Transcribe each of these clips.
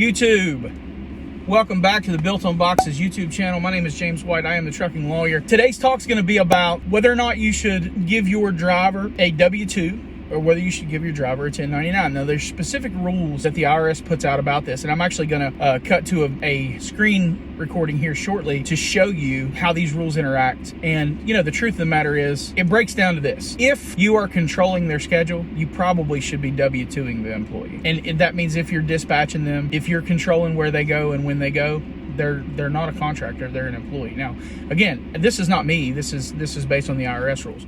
YouTube, welcome back to the Built on Boxes YouTube channel. My name is James White. I am the trucking lawyer. Today's talk is going to be about whether or not you should give your driver a W-2 or whether you should give your driver a 1099. Now, there's specific rules that the IRS puts out about this, and I'm actually going to cut to a screen recording here shortly to show you how these rules interact. And, you know, the truth of the matter is, it breaks down to this. If you are controlling their schedule, you probably should be W-2ing the employee. And that means if you're dispatching them, if you're controlling where they go and when they go, they're not a contractor, they're an employee. Now, again, this is not me. This is based on the IRS rules.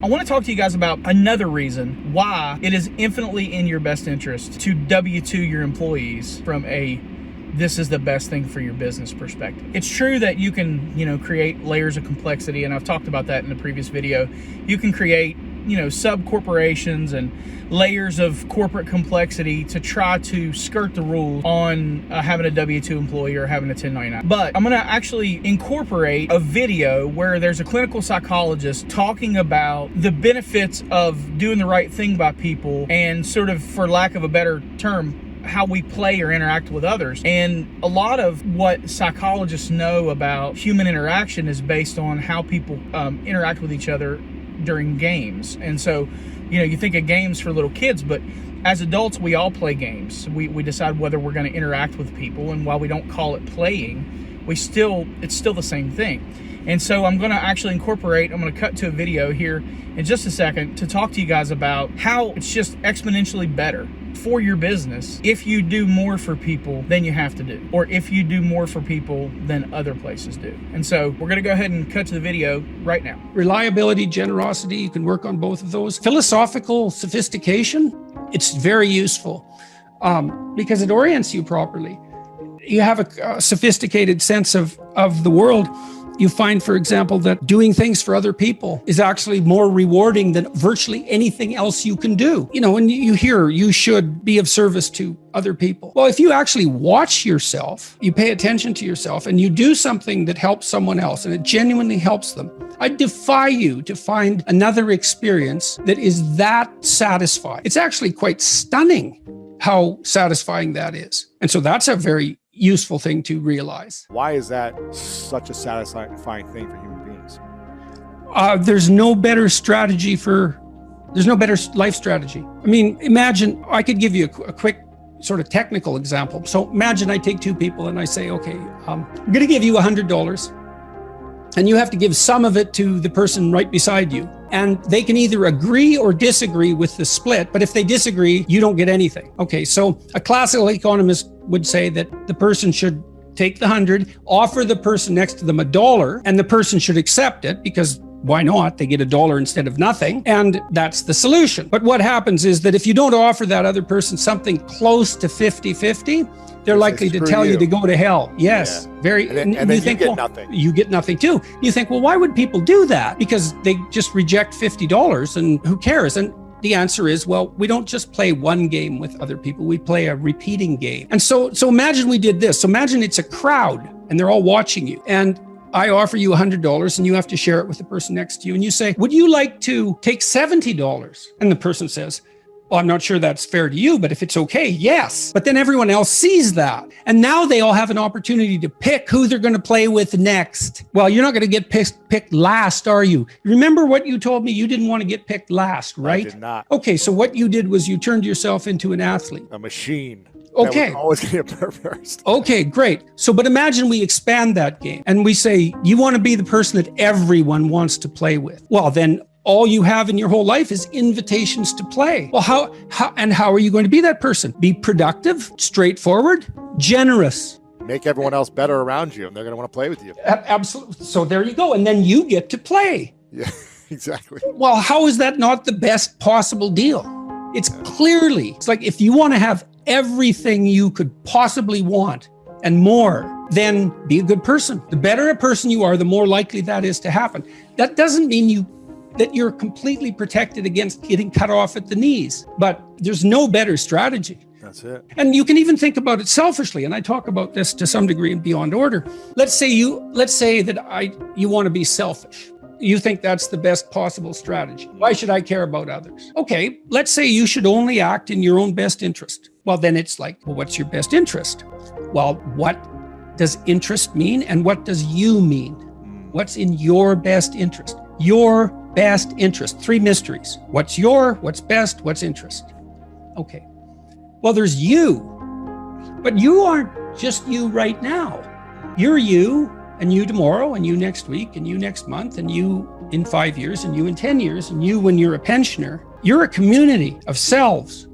I want to talk to you guys about another reason why it is infinitely in your best interest to W-2 your employees from a this is the best thing for your business perspective. It's true that you can, create layers of complexity, and I've talked about that in the previous video. You can create, sub corporations and layers of corporate complexity to try to skirt the rules on having a W-2 employee or having a 1099. But I'm gonna actually incorporate a video where there's a clinical psychologist talking about the benefits of doing the right thing by people and sort of, for lack of a better term, how we play or interact with others. And a lot of what psychologists know about human interaction is based on how people interact with each other during games. And so, you think of games for little kids, but as adults, we all play games. We decide whether we're going to interact with people, and while we don't call it playing, it's still the same thing. And so I'm going to actually I'm going to cut to a video here in just a second to talk to you guys about how it's just exponentially better for your business if you do more for people than you have to do, or if you do more for people than other places do. And so we're going to go ahead and cut to the video right now. Reliability, generosity, you can work on both of those. Philosophical sophistication, it's very useful because it orients you properly. You have a sophisticated sense of the world. You find, for example, that doing things for other people is actually more rewarding than virtually anything else you can do. When you hear you should be of service to other people. Well, if you actually watch yourself, you pay attention to yourself, and you do something that helps someone else, and it genuinely helps them, I defy you to find another experience that is that satisfying. It's actually quite stunning how satisfying that is. And so that's a very useful thing to realize. Why is that such a satisfying thing for human beings? There's no better life strategy. I mean, imagine, I could give you a quick sort of technical example. So imagine I take two people and I say, okay, I'm going to give you $100 and you have to give some of it to the person right beside you. And they can either agree or disagree with the split, but if they disagree, you don't get anything. Okay, so a classical economist would say that the person should take the 100, offer the person next to them $1, and the person should accept it because why not? They get $1 instead of nothing, and that's the solution. But what happens is that if you don't offer that other person something close to 50-50, they're likely to tell you to go to hell. Yes, yeah. Very. And then you think, get nothing. You get nothing too. You think, well, why would people do that? Because they just reject $50 and who cares? And the answer is, well, we don't just play one game with other people. We play a repeating game. And so imagine we did this. So imagine it's a crowd and they're all watching you. And I offer you $100 and you have to share it with the person next to you. And you say, would you like to take $70? And the person says, well, I'm not sure that's fair to you, but if it's okay, yes. But then everyone else sees that. And now they all have an opportunity to pick who they're going to play with next. Well, you're not going to get picked last, are you? Remember what you told me? You didn't want to get picked last, right? I did not. Okay, so what you did was you turned yourself into an athlete. A machine. Okay. That was always going to get first. Okay, great. So, but imagine we expand that game and we say, you want to be the person that everyone wants to play with. Well, then all you have in your whole life is invitations to play. Well, how are you going to be that person? Be productive, straightforward, generous. Make everyone else better around you, and they're going to want to play with you. Absolutely. So there you go. And then you get to play. Yeah, exactly. Well, how is that not the best possible deal? It's clearly, it's like if you want to have everything you could possibly want and more, then be a good person. The better a person you are, the more likely that is to happen. That doesn't mean that you're completely protected against getting cut off at the knees, but there's no better strategy. That's it. And you can even think about it selfishly, and I talk about this to some degree in Beyond Order. Let's say that you want to be selfish. You think that's the best possible strategy. Why should I care about others? Okay, let's say you should only act in your own best interest. Well, then it's like, well, what's your best interest? Well, what does interest mean and what does you mean? What's in your best interest? Your best interest. 3 mysteries. What's best, what's interest? Okay. Well, there's you, but you aren't just you right now. You're you, and you tomorrow, and you next week, and you next month, and you in 5 years, and you in 10 years, and you when you're a pensioner. You're a community of selves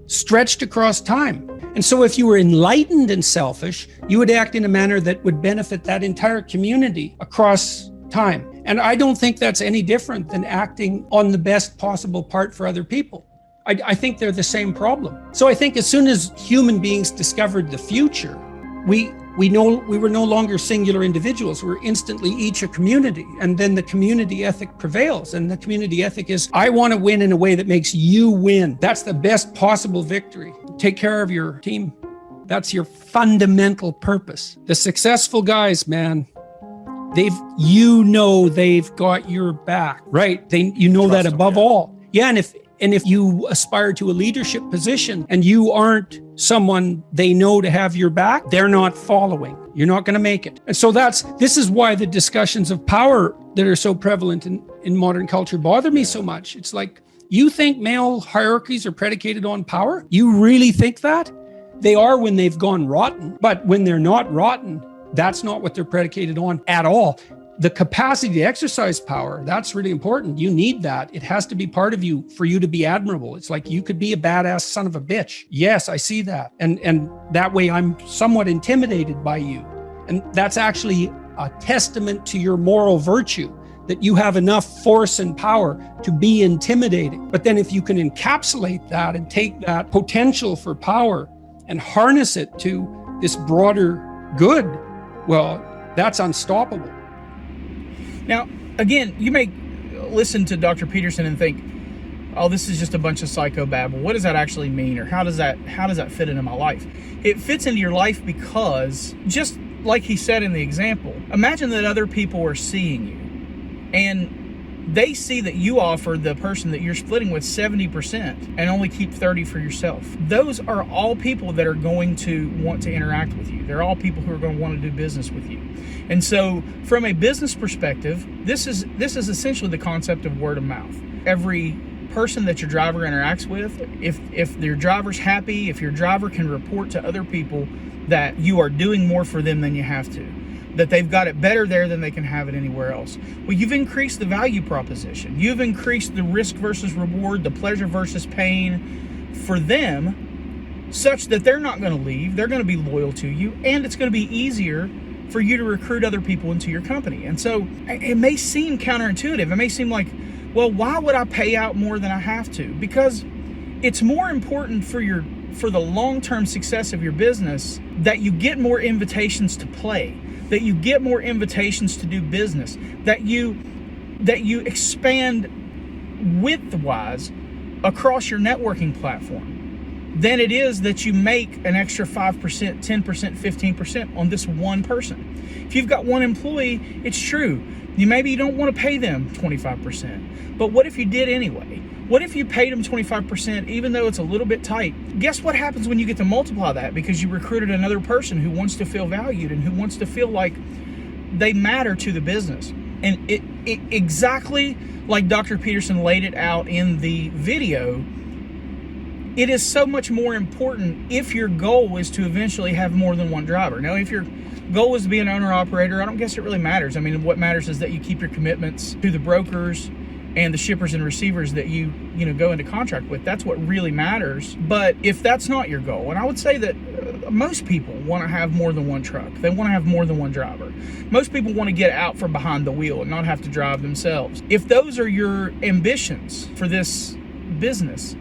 stretched across time. And so if you were enlightened and selfish, you would act in a manner that would benefit that entire community across time. And I don't think that's any different than acting on the best possible part for other people. I think they're the same problem. So I think as soon as human beings discovered the future, we were no longer singular individuals. We're instantly each a community. And then the community ethic prevails. And the community ethic is, I want to win in a way that makes you win. That's the best possible victory. Take care of your team. That's your fundamental purpose. The successful guys, man, they've got your back, right? That above all. Yeah, and if you aspire to a leadership position and you aren't someone they know to have your back, they're not following. You're not going to make it. And so this is why the discussions of power that are so prevalent in modern culture bother me so much. It's like, you think male hierarchies are predicated on power? You really think that? They are when they've gone rotten, but when they're not rotten, that's not what they're predicated on at all. The capacity to exercise power, that's really important. You need that. It has to be part of you for you to be admirable. It's like you could be a badass son of a bitch. Yes, I see that. And that way I'm somewhat intimidated by you. And that's actually a testament to your moral virtue, that you have enough force and power to be intimidating. But then if you can encapsulate that and take that potential for power and harness it to this broader good, well, that's unstoppable. Now, again, you may listen to Dr. Peterson and think, oh, this is just a bunch of psychobabble. What does that actually mean? Or how does that fit into my life? It fits into your life because, just like he said in the example, imagine that other people are seeing you and they see that you offer the person that you're splitting with 70% and only keep 30 for yourself. Those are all people that are going to want to interact with you. They're all people who are going to want to do business with you. And so from a business perspective, this is essentially the concept of word of mouth. Every person that your driver interacts with, if your driver's happy, if your driver can report to other people that you are doing more for them than you have to, that they've got it better there than they can have it anywhere else. Well, you've increased the value proposition. You've increased the risk versus reward, the pleasure versus pain for them, such that they're not going to leave. They're going to be loyal to you, and it's going to be easier for you to recruit other people into your company. And so it may seem counterintuitive. It may seem like, well, why would I pay out more than I have to? Because it's more important for the long-term success of your business that you get more invitations to play, that you get more invitations to do business, that you expand width-wise across your networking platform, than it is that you make an extra 5%, 10%, 15% on this one person. If you've got one employee, it's true. Maybe you don't want to pay them 25%. But what if you did anyway? What if you paid them 25%, even though it's a little bit tight? Guess what happens when you get to multiply that? Because you recruited another person who wants to feel valued and who wants to feel like they matter to the business. And it exactly like Dr. Peterson laid it out in the video, it is so much more important if your goal is to eventually have more than one driver. Now, if your goal is to be an owner-operator, I don't guess it really matters. I mean, what matters is that you keep your commitments to the brokers and the shippers and receivers that you go into contract with. That's what really matters. But if that's not your goal, and I would say that most people want to have more than one truck. They want to have more than one driver. Most people want to get out from behind the wheel and not have to drive themselves. If those are your ambitions for this business,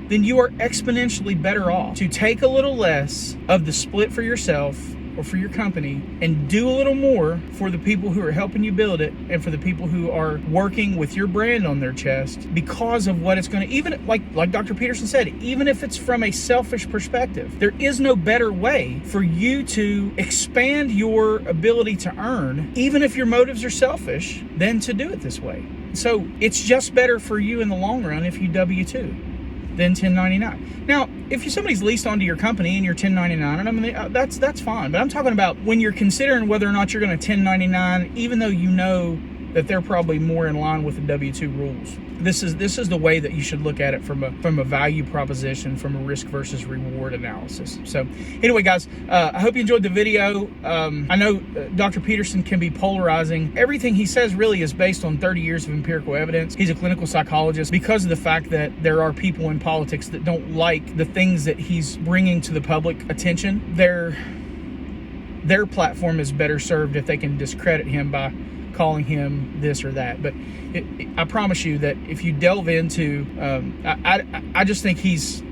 then you are exponentially better off to take a little less of the split for yourself or for your company and do a little more for the people who are helping you build it and for the people who are working with your brand on their chest, because of what it's going to, even like Dr. Peterson said, even if it's from a selfish perspective, there is no better way for you to expand your ability to earn, even if your motives are selfish, than to do it this way. So it's just better for you in the long run if you W-2 than 1099. Now, if somebody's leased onto your company and you're 1099, and I mean, that's fine. But I'm talking about when you're considering whether or not you're going to 1099, even though you know that they're probably more in line with the W-2 rules. This is the way that you should look at it from a value proposition, from a risk versus reward analysis. So anyway, guys, I hope you enjoyed the video. I know Dr. Peterson can be polarizing. Everything he says really is based on 30 years of empirical evidence. He's a clinical psychologist. Because of the fact that there are people in politics that don't like the things that he's bringing to the public attention, their platform is better served if they can discredit him by calling him this or that. But I promise you that if you delve into, I just think he's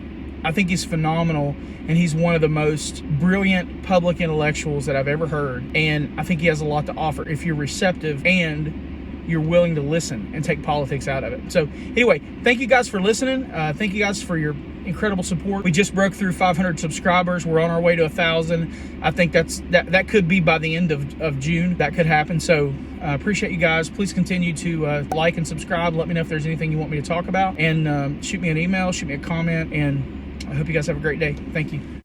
phenomenal, and he's one of the most brilliant public intellectuals that I've ever heard. And I think he has a lot to offer if you're receptive and you're willing to listen and take politics out of it. So anyway, thank you guys for listening. Thank you guys for your incredible support. We just broke through 500 subscribers. We're on our way to 1,000. I think that could be by the end of June. That could happen. So appreciate you guys. Please continue to like and subscribe. Let me know if there's anything you want me to talk about, and shoot me an email, shoot me a comment, and I hope you guys have a great day. Thank you.